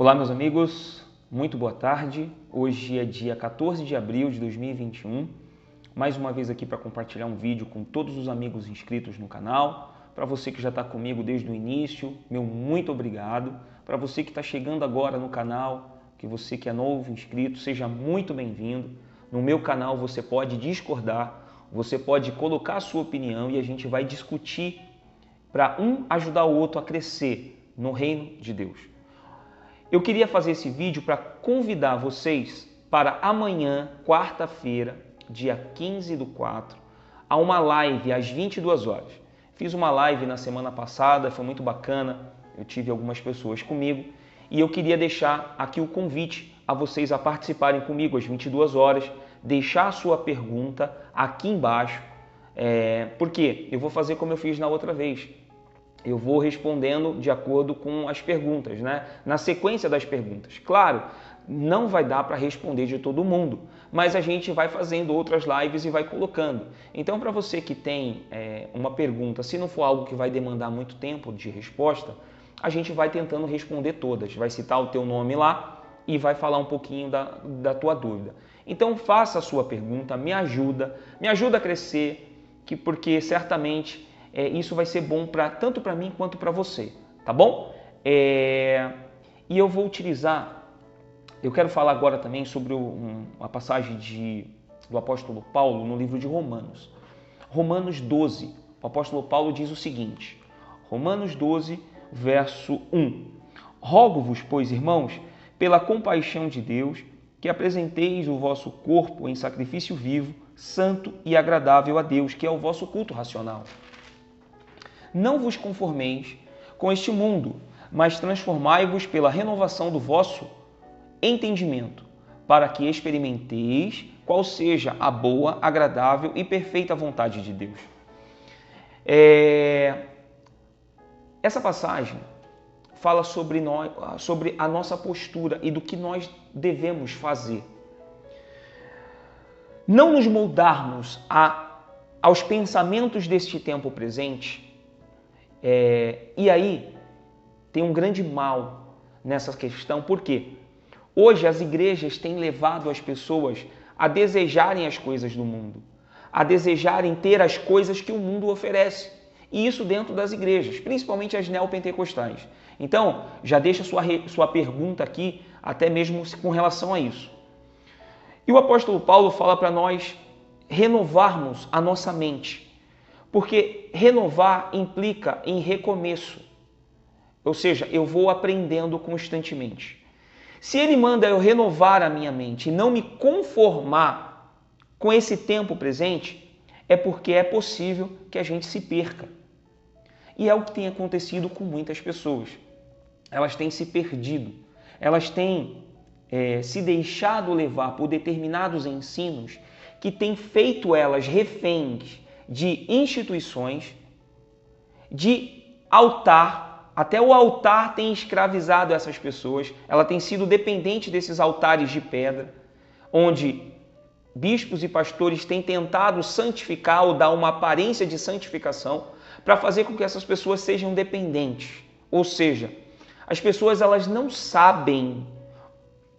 Olá, meus amigos, muito boa tarde. Hoje é dia 14 de abril de 2021. Mais uma vez aqui para compartilhar um vídeo com todos os amigos inscritos no canal. Para você que já está comigo desde o início, meu muito obrigado. Para você que está chegando agora no canal, que você que é novo inscrito, seja muito bem-vindo. No meu canal você pode discordar, você pode colocar a sua opinião e a gente vai discutir para um ajudar o outro a crescer no reino de Deus. Eu queria fazer esse vídeo para convidar vocês para amanhã, quarta-feira, dia 15/4, a uma live às 22 horas. Fiz uma live na semana passada, foi muito bacana, eu tive algumas pessoas comigo e eu queria deixar aqui o convite a vocês a participarem comigo às 22 horas, deixar a sua pergunta aqui embaixo, porque eu vou fazer como eu fiz na outra vez. Eu vou respondendo de acordo com as perguntas, né? Na sequência das perguntas. Claro, não vai dar para responder de todo mundo, mas a gente vai fazendo outras lives e vai colocando. Então, para você que tem uma pergunta, se não for algo que vai demandar muito tempo de resposta, a gente vai tentando responder todas. Vai citar o teu nome lá e vai falar um pouquinho da tua dúvida. Então, faça a sua pergunta, me ajuda a crescer, porque certamente isso vai ser bom tanto para mim quanto para você, tá bom? E eu vou eu quero falar agora também sobre uma passagem do apóstolo Paulo no livro de Romanos. Romanos 12, o apóstolo Paulo diz o seguinte, Romanos 12, verso 1. Rogo-vos, pois, irmãos, pela compaixão de Deus, que apresenteis o vosso corpo em sacrifício vivo, santo e agradável a Deus, que é o vosso culto racional. Não vos conformeis com este mundo, mas transformai-vos pela renovação do vosso entendimento, para que experimenteis qual seja a boa, agradável e perfeita vontade de Deus. Essa passagem fala sobre a nossa postura e do que nós devemos fazer. Não nos moldarmos aos pensamentos deste tempo presente. E aí tem um grande mal nessa questão, porque hoje as igrejas têm levado as pessoas a desejarem as coisas do mundo, a desejarem ter as coisas que o mundo oferece, e isso dentro das igrejas, principalmente as neopentecostais. Então, já deixa sua pergunta aqui, até mesmo com relação a isso. E o apóstolo Paulo fala para nós renovarmos a nossa mente, porque renovar implica em recomeço, ou seja, eu vou aprendendo constantemente. Se ele manda eu renovar a minha mente e não me conformar com esse tempo presente, é porque é possível que a gente se perca. E é o que tem acontecido com muitas pessoas. Elas têm se perdido, elas têm se deixado levar por determinados ensinos que têm feito elas reféns de instituições, de altar, até o altar tem escravizado essas pessoas, ela tem sido dependente desses altares de pedra, onde bispos e pastores têm tentado santificar ou dar uma aparência de santificação para fazer com que essas pessoas sejam dependentes. Ou seja, as pessoas elas não sabem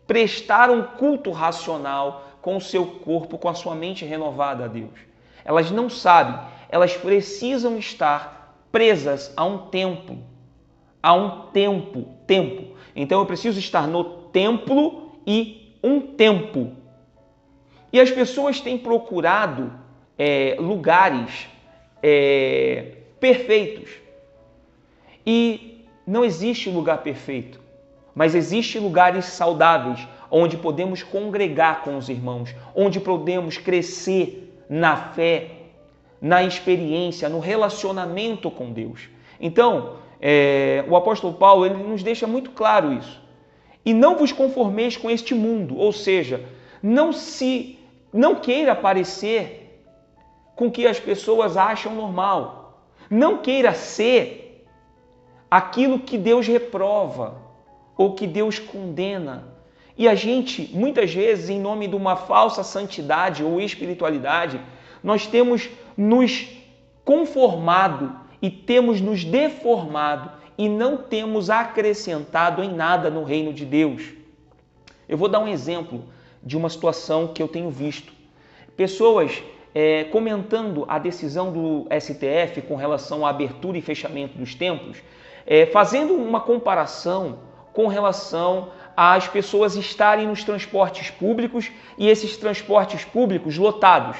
prestar um culto racional com o seu corpo, com a sua mente renovada a Deus. Elas não sabem, elas precisam estar presas a um templo, tempo. Então eu preciso estar no templo e um tempo. E as pessoas têm procurado lugares perfeitos. E não existe lugar perfeito, mas existem lugares saudáveis, onde podemos congregar com os irmãos, onde podemos crescer na fé, na experiência, no relacionamento com Deus. Então, o apóstolo Paulo ele nos deixa muito claro isso. E não vos conformeis com este mundo, ou seja, não queira parecer com o que as pessoas acham normal. Não queira ser aquilo que Deus reprova ou que Deus condena. E a gente, muitas vezes, em nome de uma falsa santidade ou espiritualidade, nós temos nos conformado e temos nos deformado e não temos acrescentado em nada no reino de Deus. Eu vou dar um exemplo de uma situação que eu tenho visto. Pessoas comentando a decisão do STF com relação à abertura e fechamento dos templos, fazendo uma comparação com relação às pessoas estarem nos transportes públicos e esses transportes públicos lotados,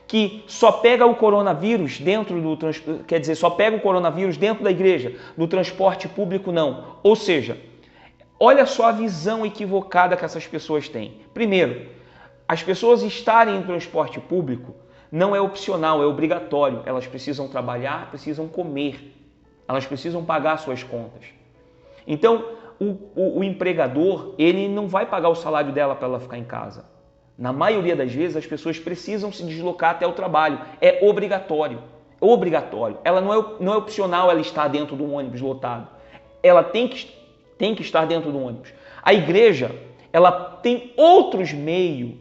que só pega o coronavírus dentro do só pega o coronavírus dentro da igreja, no transporte público não. Ou seja, olha só a visão equivocada que essas pessoas têm. Primeiro, as pessoas estarem em transporte público não é opcional, é obrigatório. Elas precisam trabalhar, precisam comer, elas precisam pagar suas contas. Então, o empregador, ele não vai pagar o salário dela para ela ficar em casa. Na maioria das vezes, as pessoas precisam se deslocar até o trabalho. É obrigatório. Obrigatório. Ela não é opcional ela estar dentro de um ônibus lotado. Ela tem que estar dentro do ônibus. A igreja, ela tem outros meios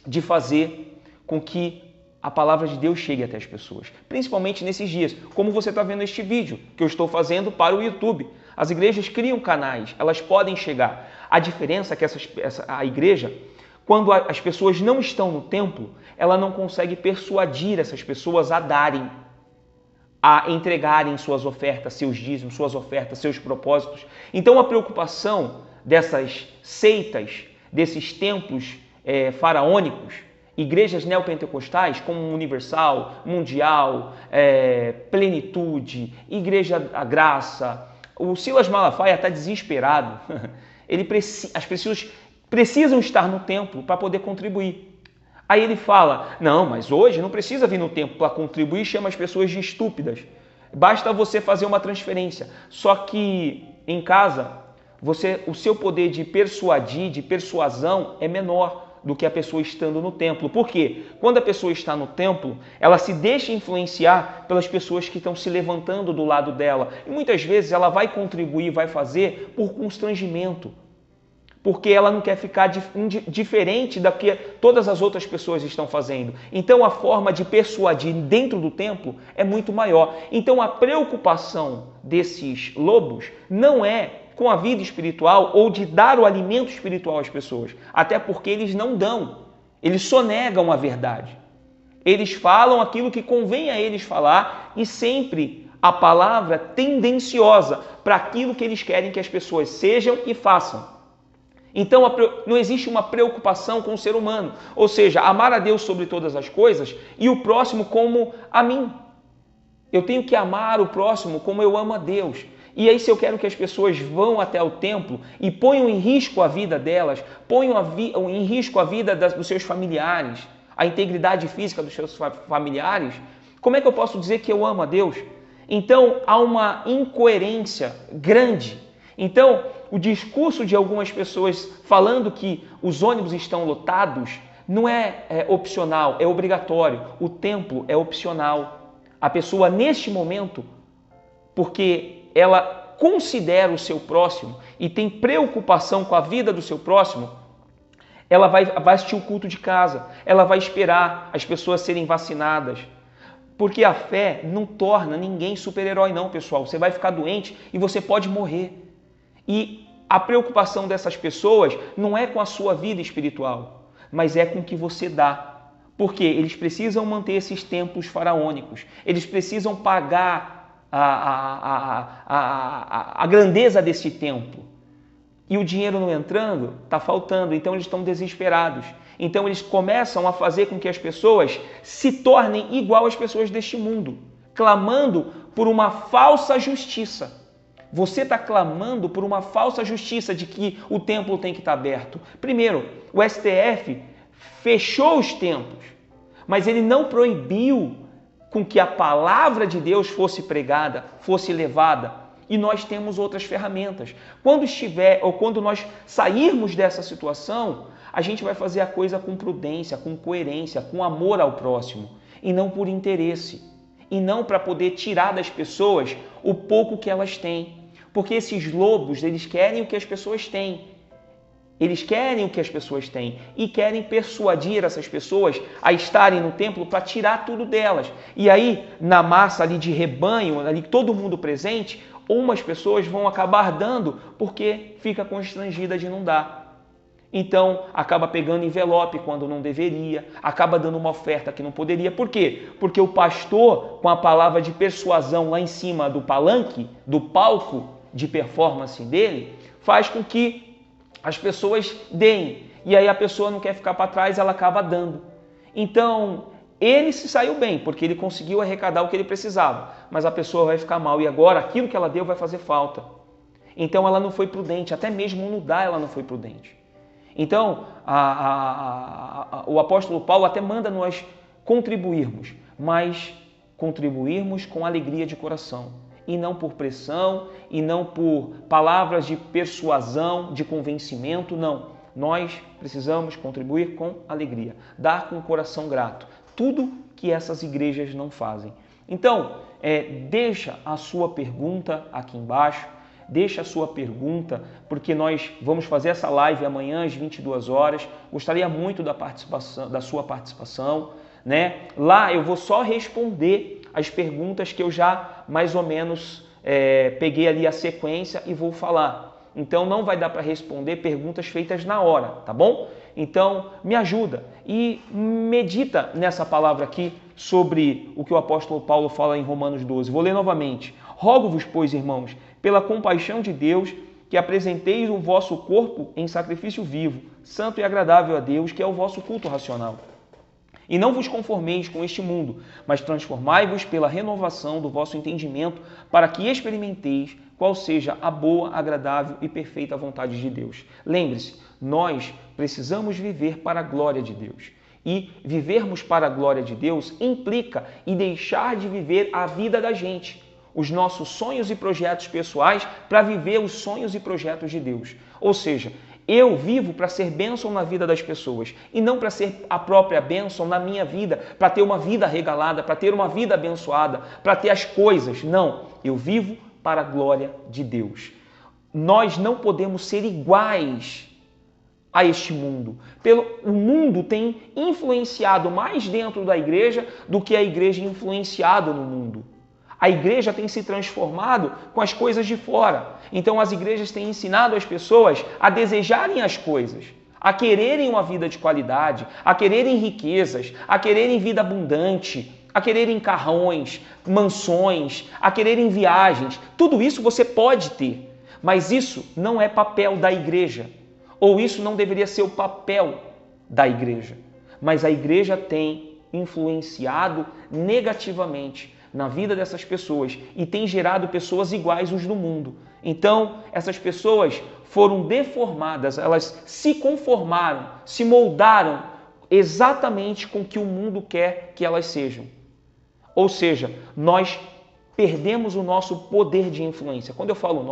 de fazer com que a palavra de Deus chegue até as pessoas, principalmente nesses dias, como você está vendo este vídeo que eu estou fazendo para o YouTube. As igrejas criam canais, elas podem chegar. A diferença é que a igreja, quando as pessoas não estão no templo, ela não consegue persuadir essas pessoas a darem, a entregarem suas ofertas, seus dízimos, suas ofertas, seus propósitos. Então a preocupação dessas seitas, desses templos faraônicos, igrejas neopentecostais como Universal, Mundial, Plenitude, Igreja da Graça. O Silas Malafaia está desesperado. As pessoas precisam estar no templo para poder contribuir. Aí ele fala, não, mas hoje não precisa vir no templo para contribuir, chama as pessoas de estúpidas. Basta você fazer uma transferência. Só que em casa, o seu poder de persuadir, de persuasão é menor do que a pessoa estando no templo. Por quê? Quando a pessoa está no templo, ela se deixa influenciar pelas pessoas que estão se levantando do lado dela. E muitas vezes ela vai contribuir, vai fazer por constrangimento, porque ela não quer ficar diferente da que todas as outras pessoas estão fazendo. Então a forma de persuadir dentro do templo é muito maior. Então a preocupação desses lobos não é com a vida espiritual ou de dar o alimento espiritual às pessoas. Até porque eles não dão. Eles só negam a verdade. Eles falam aquilo que convém a eles falar e sempre a palavra tendenciosa para aquilo que eles querem que as pessoas sejam e façam. Então não existe uma preocupação com o ser humano. Ou seja, amar a Deus sobre todas as coisas e o próximo como a mim. Eu tenho que amar o próximo como eu amo a Deus. E aí, se eu quero que as pessoas vão até o templo e ponham em risco a vida delas, ponham em risco a vida dos seus familiares, a integridade física dos seus familiares, como é que eu posso dizer que eu amo a Deus? Então, há uma incoerência grande. Então, o discurso de algumas pessoas falando que os ônibus estão lotados não é opcional, é obrigatório. O templo é opcional. A pessoa, neste momento, porque ela considera o seu próximo e tem preocupação com a vida do seu próximo, ela vai assistir o culto de casa, ela vai esperar as pessoas serem vacinadas. Porque a fé não torna ninguém super-herói não, pessoal. Você vai ficar doente e você pode morrer. E a preocupação dessas pessoas não é com a sua vida espiritual, mas é com o que você dá. Porque eles precisam manter esses templos faraônicos, eles precisam pagar a grandeza desse templo. E o dinheiro não entrando, está faltando, então eles estão desesperados. Então eles começam a fazer com que as pessoas se tornem igual às pessoas deste mundo, clamando por uma falsa justiça. Você está clamando por uma falsa justiça de que o templo tem que estar aberto. Primeiro, o STF fechou os templos, mas ele não proibiu com que a palavra de Deus fosse pregada, fosse levada. E nós temos outras ferramentas. Quando nós sairmos dessa situação, a gente vai fazer a coisa com prudência, com coerência, com amor ao próximo, e não por interesse, e não para poder tirar das pessoas o pouco que elas têm. Porque esses lobos, eles querem o que as pessoas têm. Eles querem o que as pessoas têm e querem persuadir essas pessoas a estarem no templo para tirar tudo delas. E aí, na massa ali de rebanho, ali todo mundo presente, ou umas pessoas vão acabar dando porque fica constrangida de não dar. Então, acaba pegando envelope quando não deveria, acaba dando uma oferta que não poderia. Por quê? Porque o pastor, com a palavra de persuasão lá em cima do palanque, do palco de performance dele, faz com que as pessoas deem. E aí a pessoa não quer ficar para trás, ela acaba dando. Então, ele se saiu bem, porque ele conseguiu arrecadar o que ele precisava. Mas a pessoa vai ficar mal e agora aquilo que ela deu vai fazer falta. Então, ela não foi prudente, até mesmo no dar ela não foi prudente. Então, o apóstolo Paulo até manda nós contribuirmos, mas contribuirmos com alegria de coração, e não por pressão, e não por palavras de persuasão, de convencimento, não. Nós precisamos contribuir com alegria, dar com o coração grato, tudo que essas igrejas não fazem. Então, deixa a sua pergunta aqui embaixo. Deixa a sua pergunta, porque nós vamos fazer essa live amanhã às 22 horas. Gostaria muito da sua participação, né? Lá eu vou só responder as perguntas que eu já mais ou menos peguei ali a sequência e vou falar. Então não vai dar para responder perguntas feitas na hora, tá bom? Então me ajuda e medita nessa palavra aqui sobre o que o apóstolo Paulo fala em Romanos 12. Vou ler novamente. Rogo-vos, pois, irmãos, pela compaixão de Deus, que apresenteis o vosso corpo em sacrifício vivo, santo e agradável a Deus, que é o vosso culto racional. E não vos conformeis com este mundo, mas transformai-vos pela renovação do vosso entendimento, para que experimenteis qual seja a boa, agradável e perfeita vontade de Deus. Lembre-se, nós precisamos viver para a glória de Deus. E vivermos para a glória de Deus implica em deixar de viver a vida da gente, os nossos sonhos e projetos pessoais, para viver os sonhos e projetos de Deus. Ou seja, eu vivo para ser bênção na vida das pessoas e não para ser a própria bênção na minha vida, para ter uma vida regalada, para ter uma vida abençoada, para ter as coisas. Não, eu vivo para a glória de Deus. Nós não podemos ser iguais a este mundo. O mundo tem influenciado mais dentro da igreja do que a igreja influenciado no mundo. A igreja tem se transformado com as coisas de fora. Então as igrejas têm ensinado as pessoas a desejarem as coisas, a quererem uma vida de qualidade, a quererem riquezas, a quererem vida abundante, a quererem carrões, mansões, a quererem viagens. Tudo isso você pode ter, mas isso não é papel da igreja. Ou isso não deveria ser o papel da igreja. Mas a igreja tem influenciado negativamente na vida dessas pessoas e tem gerado pessoas iguais uns no mundo. Então, essas pessoas foram deformadas, elas se conformaram, se moldaram exatamente com o que o mundo quer que elas sejam. Ou seja, nós perdemos o nosso poder de influência. Quando eu falo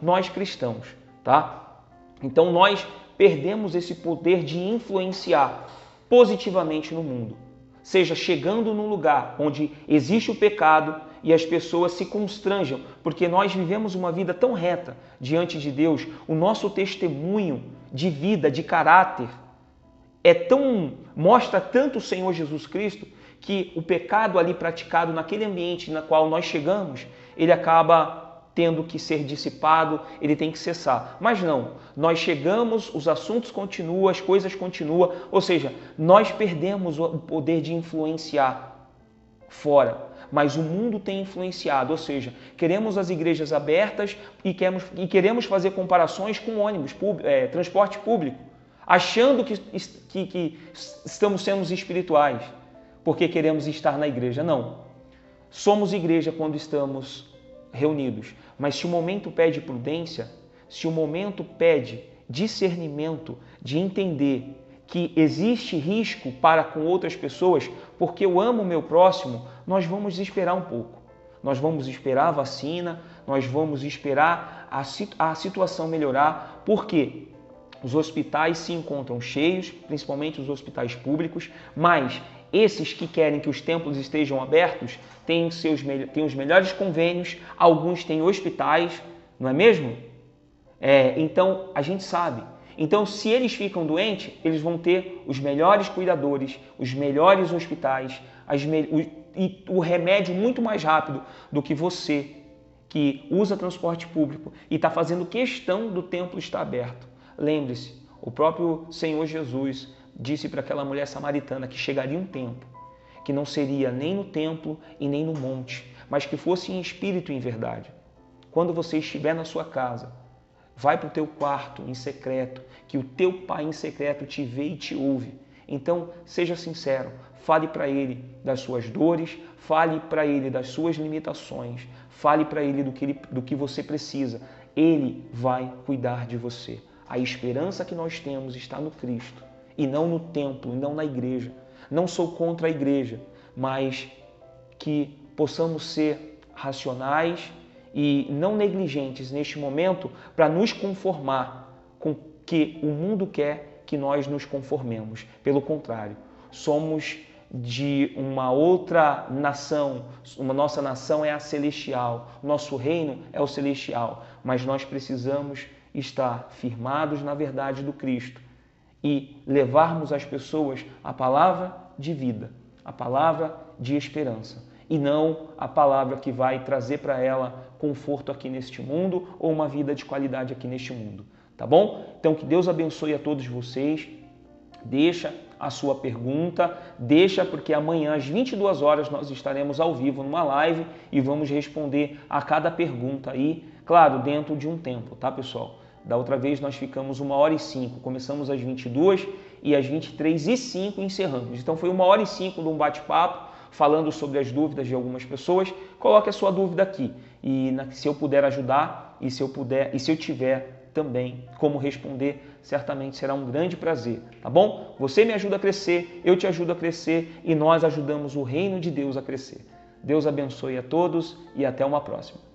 nós cristãos, tá? Então, nós perdemos esse poder de influenciar positivamente no mundo. Seja chegando num lugar onde existe o pecado e as pessoas se constranjam, porque nós vivemos uma vida tão reta diante de Deus, o nosso testemunho de vida, de caráter, mostra tanto o Senhor Jesus Cristo, que o pecado ali praticado naquele ambiente na qual nós chegamos, ele acaba tendo que ser dissipado, ele tem que cessar. Mas não, nós chegamos, os assuntos continuam, as coisas continuam, ou seja, nós perdemos o poder de influenciar fora, mas o mundo tem influenciado, ou seja, queremos as igrejas abertas e queremos fazer comparações com ônibus, transporte público, achando que estamos sendo espirituais, porque queremos estar na igreja. Não, somos igreja quando estamos reunidos, mas se o momento pede prudência, se o momento pede discernimento, de entender que existe risco para com outras pessoas, porque eu amo o meu próximo, nós vamos esperar um pouco. Nós vamos esperar a vacina, nós vamos esperar a situação melhorar, porque os hospitais se encontram cheios, principalmente os hospitais públicos, mas esses que querem que os templos estejam abertos têm os melhores convênios, alguns têm hospitais, não é mesmo? Então, a gente sabe. Então, se eles ficam doentes, eles vão ter os melhores cuidadores, os melhores hospitais e o remédio muito mais rápido do que você, que usa transporte público e está fazendo questão do templo estar aberto. Lembre-se, o próprio Senhor Jesus disse para aquela mulher samaritana que chegaria um tempo que não seria nem no templo e nem no monte, mas que fosse em espírito e em verdade. Quando você estiver na sua casa, vai para o teu quarto em secreto, que o teu Pai em secreto te vê e te ouve. Então, seja sincero, fale para Ele das suas dores, fale para Ele das suas limitações, fale para Ele do que você precisa. Ele vai cuidar de você. A esperança que nós temos está no Cristo e não no templo, e não na igreja. Não sou contra a igreja, mas que possamos ser racionais e não negligentes neste momento para nos conformar com o que o mundo quer que nós nos conformemos. Pelo contrário, somos de uma outra nação, nossa nação é a celestial, nosso reino é o celestial, mas nós precisamos estar firmados na verdade do Cristo e levarmos às pessoas a palavra de vida, a palavra de esperança, e não a palavra que vai trazer para ela conforto aqui neste mundo ou uma vida de qualidade aqui neste mundo, tá bom? Então que Deus abençoe a todos vocês. Deixa a sua pergunta, deixa, porque amanhã às 22 horas nós estaremos ao vivo numa live e vamos responder a cada pergunta aí, claro, dentro de um tempo, tá, pessoal? Da outra vez nós ficamos 1h05, começamos às 22 e às 23h05 encerramos. Então foi 1h05 de um bate-papo falando sobre as dúvidas de algumas pessoas. Coloque a sua dúvida aqui e se eu puder ajudar e se eu tiver também como responder, certamente será um grande prazer, tá bom? Você me ajuda a crescer, eu te ajudo a crescer e nós ajudamos o reino de Deus a crescer. Deus abençoe a todos e até uma próxima.